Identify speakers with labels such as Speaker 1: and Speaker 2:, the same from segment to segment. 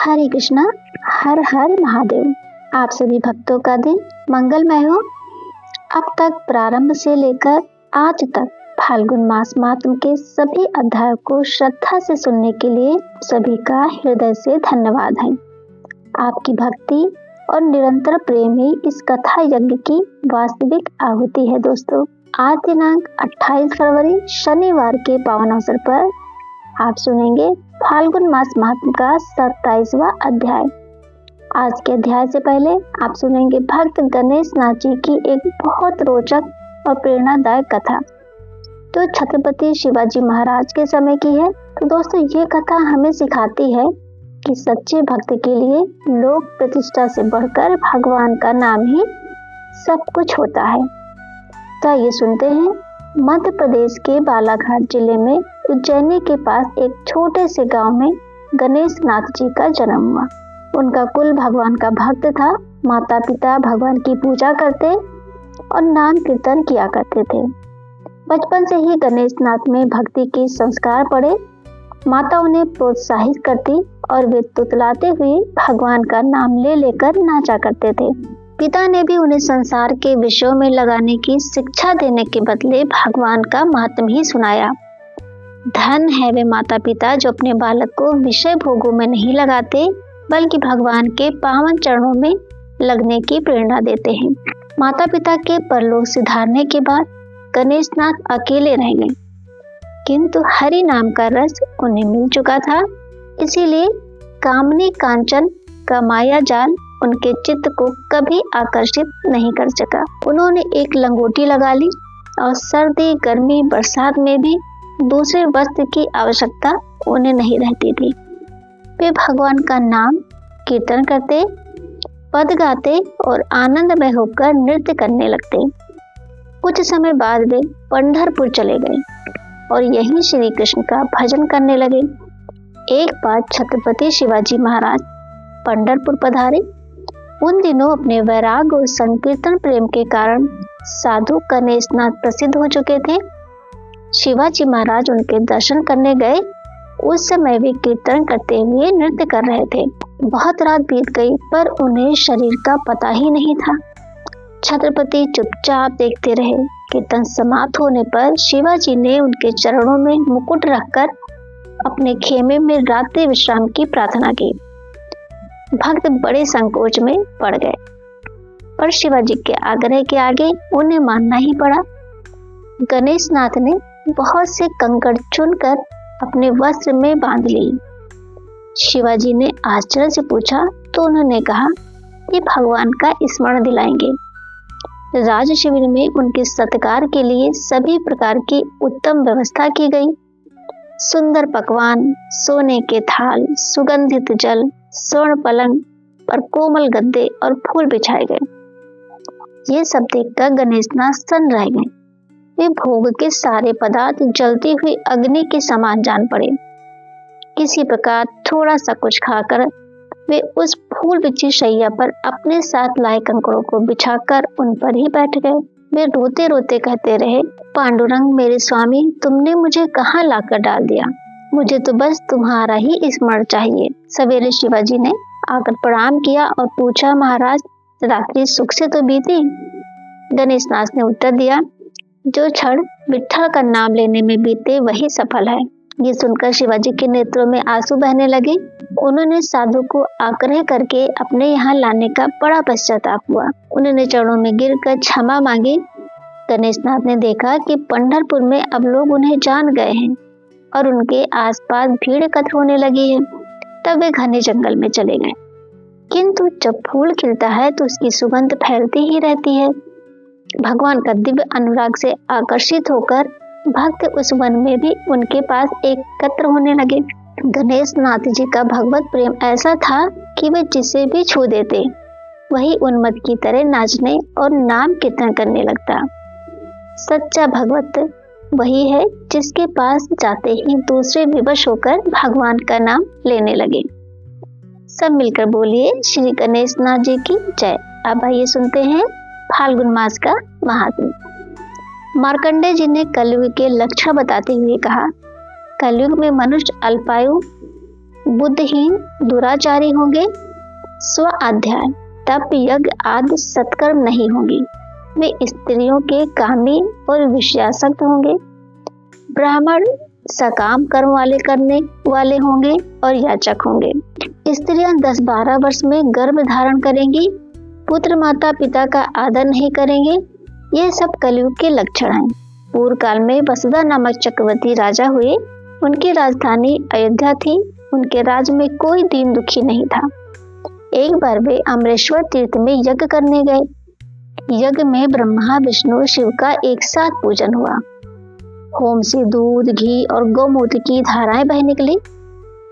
Speaker 1: हरे कृष्णा। हर हर महादेव। आप सभी भक्तों का दिन मंगलमय हो। अब तक प्रारंभ से लेकर आज तक फाल्गुन मास मात्म के सभी अध्यायों को श्रद्धा से सुनने के लिए सभी का हृदय से धन्यवाद है। आपकी भक्ति और निरंतर प्रेम ही इस कथा यज्ञ की वास्तविक आहुति है। दोस्तों, आज दिनांक 28 फरवरी शनिवार के पावन अवसर पर आप सुनेंगे फाल्गुन मास महात्म का 27वां अध्याय। आज के अध्याय से पहले आप सुनेंगे भक्त गणेश नाथ जी की एक बहुत रोचक और प्रेरणादायक कथा जो छत्रपति शिवाजी महाराज के समय की है। तो दोस्तों, ये कथा हमें सिखाती है कि सच्चे भक्त के लिए लोक प्रतिष्ठा से बढ़कर भगवान का नाम ही सब कुछ होता है। तो ये सुनते हैं। मध्य प्रदेश के बालाघाट जिले में उज्जैनी के पास एक छोटे से गांव में गणेश नाथ जी का जन्म हुआ। उनका कुल भगवान का भक्त था। माता पिता भगवान की पूजा करते और नाम कीर्तन किया करते थे। बचपन से ही गणेश नाथ में भक्ति के संस्कार पड़े। माता उन्हें प्रोत्साहित करती और वे तुतलाते हुए भगवान का नाम ले लेकर नाचा करते थे। पिता ने भी उन्हें संसार के विषयों में लगाने की शिक्षा देने के बदले भगवान का महात्म ही सुनाया। धन है वे माता पिता जो अपने बालक को विषय भोगों में नहीं लगाते बल्कि भगवान के पावन चरणों में लगने की प्रेरणा देते हैं। माता पिता के परलोक सिधारने के बाद गणेश नाथ अकेले रह गए, किंतु हरि नाम का रस उन्हें मिल चुका था। इसीलिए कामनी कांचन का माया जाल उनके चित्त को कभी आकर्षित नहीं कर सका। उन्होंने एक लंगोटी लगा ली और सर्दी गर्मी बरसात में भी दूसरे वस्त्र की आवश्यकता उन्हें नहीं रहती थी। वे भगवान का नाम कीर्तन करते, पद गाते और आनंद में होकर नृत्य करने लगते। कुछ समय बाद वे पंढरपुर चले गए और यहीं श्री कृष्ण का भजन करने लगे। एक बार छत्रपति शिवाजी महाराज पंढरपुर पधारे। उन दिनों अपने वैराग्य और संकीर्तन प्रेम के कारण साधु गणेश नाथ प्रसिद्ध हो चुके थे। शिवाजी महाराज उनके दर्शन करने गए। उस समय वे कीर्तन करते हुए नृत्य कर रहे थे। बहुत रात बीत गई पर उन्हें शरीर का पता ही नहीं था। छत्रपति चुपचाप देखते रहे। कीर्तन समाप्त होने पर शिवाजी ने उनके चरणों में मुकुट रखकर अपने खेमे में रात्रि विश्राम की प्रार्थना की। भक्त बड़े संकोच में पड़ गए, पर शिवाजी के आग्रह के आगे उन्हें मानना ही पड़ा। गणेश नाथ ने बहुत से कंकड़ चुनकर अपने वस्त्र में बांध ली। शिवाजी ने आश्चर्य से पूछा तो उन्होंने कहा कि भगवान का स्मरण दिलाएंगे। राज शिविर में उनके सत्कार के लिए सभी प्रकार की उत्तम व्यवस्था की गई। सुंदर पकवान, सोने के थाल, सुगंधित जल, स्वर्ण पलंग पर कोमल गद्दे और फूल बिछाए गए। ये सब देखकर गणेश नाथ सन्न रह गए। वे भोग के सारे पदार्थ जलती हुई अग्नि के समान जान पड़े। किसी प्रकार थोड़ा सा कुछ खाकर वे उस फूल बिछी शैया पर अपने साथ लाए कंकड़ों को बिछाकर उन पर ही बैठ गए। वे रोते रोते कहते रहे, पांडुरंग मेरे स्वामी, तुमने मुझे कहाँ लाकर डाल दिया। मुझे तो बस तुम्हारा ही स्मरण चाहिए। सवेरे शिवाजी ने आकर प्रणाम किया और पूछा, महाराज रात्रि सुख से तो बीती। गणेश नाथ ने उत्तर दिया, जो क्षण विठ्ठल का नाम लेने में बीते वही सफल है। ये सुनकर शिवाजी के नेत्रों में आंसू बहने लगे। उन्होंने साधु को आग्रह करके अपने यहाँ लाने का बड़ा पश्चाताप हुआ। उन्होंने चरणों में गिरकर क्षमा मांगी। गणेश नाथ ने देखा कि पंढरपुर में अब लोग उन्हें जान गए हैं और उनके आसपास भीड़ एकत्र होने लगी है। तब वे घने जंगल में चले गए। किंतु जब फूल खिलता है तो उसकी सुगंध फैलती ही रहती है। भगवान का दिव्य अनुराग से आकर्षित होकर भक्त उस वन में भी उनके पास एकत्र होने लगे। गणेश नाथ जी का भगवत प्रेम ऐसा था कि वे जिसे भी छू देते वही उन्मत्त की तरह नाचने और नाम कीर्तन करने लगता। सच्चा भगवत वही है जिसके पास जाते ही दूसरे विवश होकर भगवान का नाम लेने लगे। सब मिलकर बोलिए श्री गणेश नाथ जी की जय। अब आइए सुनते हैं फाल्गुन मास का महात्म्य। मार्कंडेय जी ने कलयुग के लक्षण बताते हुए कहा, कलयुग में मनुष्य अल्पायु बुद्धिहीन दुराचारी होंगे। स्व अध्याय, तप यज्ञ आदि सत्कर्म नहीं होंगी। वे स्त्रियों के कामी और विषयासक्त होंगे। ब्राह्मण सकाम कर्म वाले करने वाले होंगे और याचक होंगे। स्त्रियां 10-12 वर्ष में गर्भ धारण करेंगी। पुत्र माता पिता का आदर नहीं करेंगे। ये सब कलयुग के लक्षण हैं। पूर्व काल में वसुधा नामक चक्रवर्ती राजा हुए। उनकी राजधानी अयोध्या थी। उनके राज्य में कोई दीन दुखी नहीं था। एक बार वे अमरेश्वर तीर्थ में यज्ञ करने गए। यज्ञ में ब्रह्मा विष्णु शिव का एक साथ पूजन हुआ। होम से दूध घी और गौमूत्र की धाराएं बह निकली।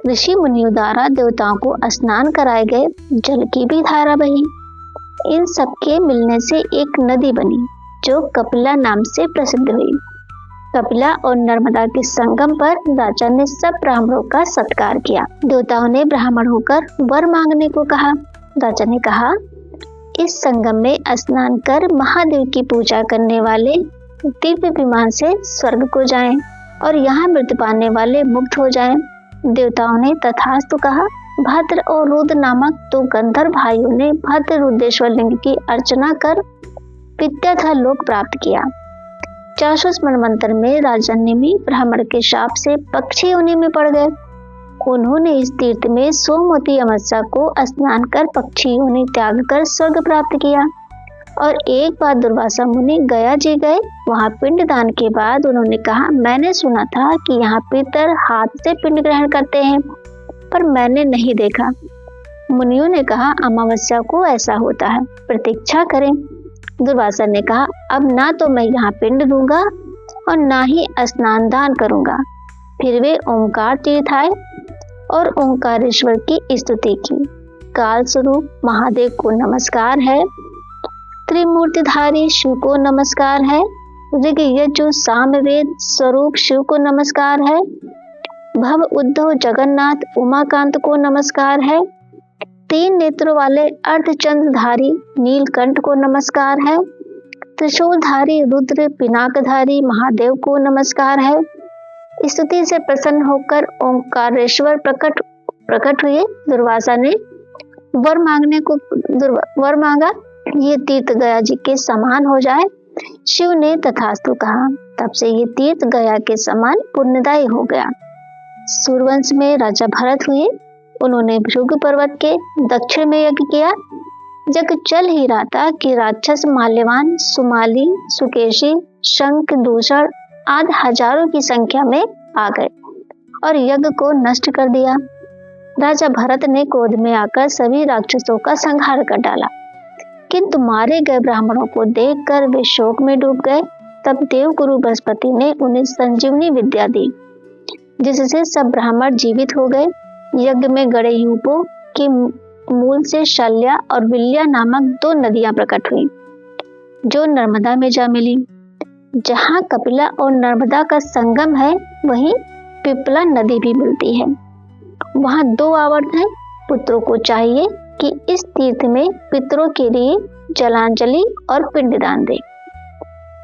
Speaker 1: ऋषि मुनियों द्वारा देवताओं को स्नान कराए गए जल की भी धारा बही। इन सब के मिलने से एक नदी बनी जो कपिला नाम से प्रसिद्ध हुई। कपिला और नर्मदा के संगम पर राजा ने सब ब्राह्मणों का सत्कार किया। देवताओं ने ब्राह्मण होकर वर मांगने को कहा। राजा ने कहा, इस संगम में स्नान कर महादेव की पूजा करने वाले दिव्य विमान से स्वर्ग को जाएं और यहाँ मृत्यु पाने वाले मुक्त हो जाएं। देवताओं ने तथास्तु कहा। भद्र और रुद्र नामक 2 गंधर्व भाइयों ने भद्र रुद्रेश्वर लिंग की अर्चना कर विद्याधर लोक प्राप्त किया। चाशुष मनवंतर में राजा निमि ब्राह्मण के शाप से पक्षी योनि में पड़ गए। उन्होंने इस तीर्थ में सोमवती अमावस्या को स्नान कर पक्षी योनि त्याग कर स्वर्ग प्राप्त किया। और एक बार दुर्वासा मुनि गया जी गए। वहां पिंड दान के बाद उन्होंने कहा, मैंने सुना था कि यहाँ पितर हाथ से पिंड ग्रहण करते हैं, पर मैंने नहीं देखा। मुनियों ने कहा, अमावस्या को ऐसा होता है, प्रतीक्षा करें। दुर्वासा ने कहा, अब ना तो मैं यहाँ पिंड दूंगा और ना ही स्नान दान करूंगा। फिर वे ओंकार तीर्थ आए और ओंकारेश्वर की स्तुति की। काल स्वरूप महादेव को नमस्कार है। त्रिमूर्तिधारी शिव को नमस्कार है। ऋग यजु सामवेद स्वरूप शिव को नमस्कार है। भव उद्धव जगन्नाथ उमाकांत को नमस्कार है। 3 नेत्रों वाले अर्धचंद्रधारी नीलकंठ को नमस्कार है। त्रिशूलधारी रुद्र पिनाकधारी महादेव को नमस्कार है। स्तुति से प्रसन्न होकर ओंकारेश्वर प्रकट हुए। दुर्वासा ने वर मांगा, ये तीर्थ गया जी के समान हो जाए। शिव ने तथास्तु कहा। तब से ये तीर्थ गया के समान पुण्यदायी हो गया। सूर्यवंश में राजा भरत हुए। उन्होंने भृगु पर्वत के दक्षिण में यज्ञ किया। यज्ञ चल ही रहा था कि राक्षस माल्यवान, सुमाली, सुकेशी, शंख, दूषण आदि हजारों की संख्या में आ गए और यज्ञ को नष्ट कर दिया। राजा भरत ने क्रोध में आकर सभी राक्षसों का संहार कर डाला, किंतु मारे गए ब्राह्मणों को देखकर वे शोक में डूब गए। तब देवगुरु बृहस्पति ने उन्हें संजीवनी विद्या दी, जिससे सब ब्राह्मण जीवित हो गए। यज्ञ में गड़े यूपों के मूल से शल्या और विल्या नामक 2 नदियां प्रकट हुई, जो नर्मदा में जा मिली। जहाँ कपिला और नर्मदा का संगम है, वहीं पिपला नदी भी मिलती है। वहाँ 2 आवर्त हैं। पुत्रों को चाहिए कि इस तीर्थ में पितरों के लिए जलांजलि और पिंडदान दे।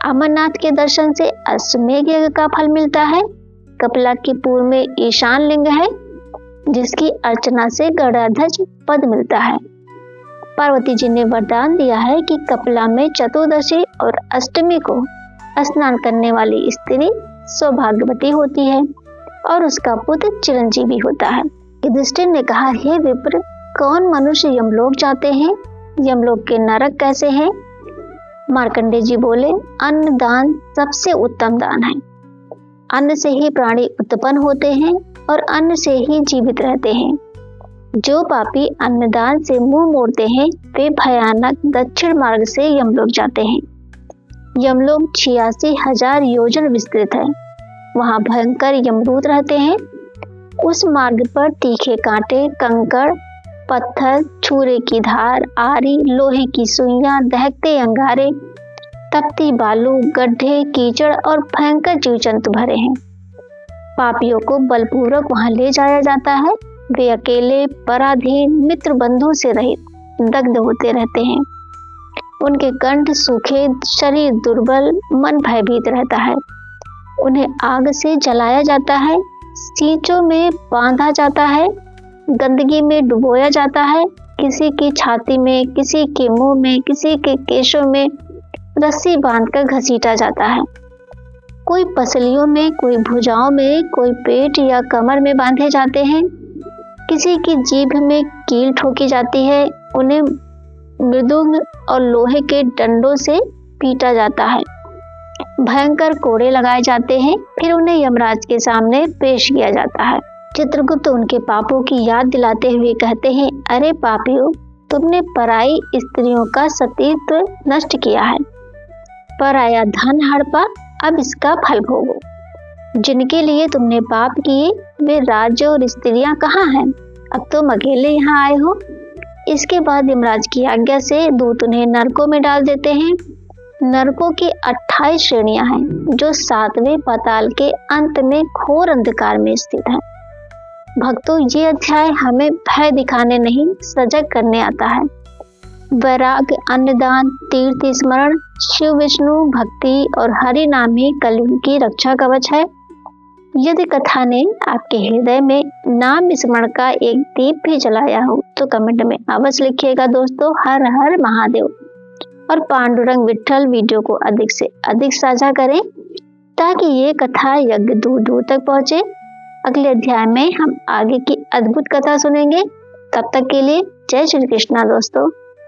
Speaker 1: अमरनाथ के दर्शन से अश्वमेध यज्ञ का फल मिलता है। कपिला के पूर्व में ईशान लिंग है, जिसकी अर्चना से गरुड़ध्वज पद मिलता है। पार्वती जी ने वरदान दिया है कि कपिला में चतुर्दशी और अष्टमी को स्नान करने वाली स्त्री सौभाग्यवती होती है और उसका पुत्र चिरंजीवी होता है। युधिष्ठिर ने कहा, हे विप्र, कौन मनुष्य यमलोक जाते हैं? यमलोक के नरक कैसे हैं? मार्कंडेय जी बोले, अन्न दान सबसे उत्तम दान है। अन्न से ही प्राणी उत्पन्न होते हैं और अन्न से ही जीवित रहते हैं। जो पापी अन्नदान से मुंह मोड़ते हैं, वे भयानक दक्षिण मार्ग से यमलोक जाते हैं। यमलोक 86,000 योजन विस्तृत है। वहाँ भयंकर यमदूत रहते हैं। उस मार्ग पर तीखे कांटे, कंकड़, पत्थर, छुरे की धार, आरी, लोहे की सुइयां, दहकते अंगारे, तपती बालू, गड्ढे, कीचड़ और भयंकर जीव जंतु भरे हैं। पापियों को बलपूर्वक वहां ले जाया जाता है। वे अकेले, पराधीन, मित्र बंधु से रहित दग्ध होते रहते हैं। उनके कंठ सूखे, शरीर दुर्बल, मन भयभीत रहता है। उन्हें आग से जलाया जाता है, सींचों में बांधा जाता है गंदगी में डुबोया जाता है। किसी की छाती में, किसी के मुंह में, किसी के केशों में रस्सी बांधकर घसीटा जाता है। कोई पसलियों में, कोई भुजाओं में, कोई पेट या कमर में बांधे जाते हैं। किसी की जीभ में कील ठोकी जाती है। उन्हें मृदुंग और लोहे के डंडों से पीटा जाता है। भयंकर कोड़े लगाए जाते हैं। फिर उन्हें यमराज के सामने पेश किया जाता है। चित्रगुप्त उनके पापों की याद दिलाते हुए कहते हैं, अरे पापियों, तुमने पराई स्त्रियों का सतीत्व नष्ट किया है, पराया धन हड़पा, अब इसका फल भोगो। जिनके लिए तुमने पाप किए वे राज्य और स्त्रियां कहाँ हैं? अब तुम अकेले यहाँ आए हो। इसके बाद यमराज की आज्ञा से दूत उन्हें नरकों में डाल देते हैं। नरकों की 28 श्रेणियां हैं जो 7वें पाताल के अंत में घोर अंधकार में स्थित हैं। भक्तों, ये अध्याय हमें भय दिखाने नहीं, सजग करने आता है। वैराग्य, अन्नदान, तीर्थ स्मरण, शिव विष्णु भक्ति और हरि नाम ही कलयुग की रक्षा कवच है। यदि कथा ने आपके हृदय में नाम स्मरण का एक दीप भी जलाया हो तो कमेंट में अवश्य लिखिएगा दोस्तों। हर हर महादेव। और पांडुरंग विठ्ठल वीडियो को अधिक से अधिक साझा करें ताकि ये कथा यज्ञ दूर दूर तक पहुंचे। अगले अध्याय में हम आगे की अद्भुत कथा सुनेंगे। तब तक के लिए जय श्री कृष्णा दोस्तों।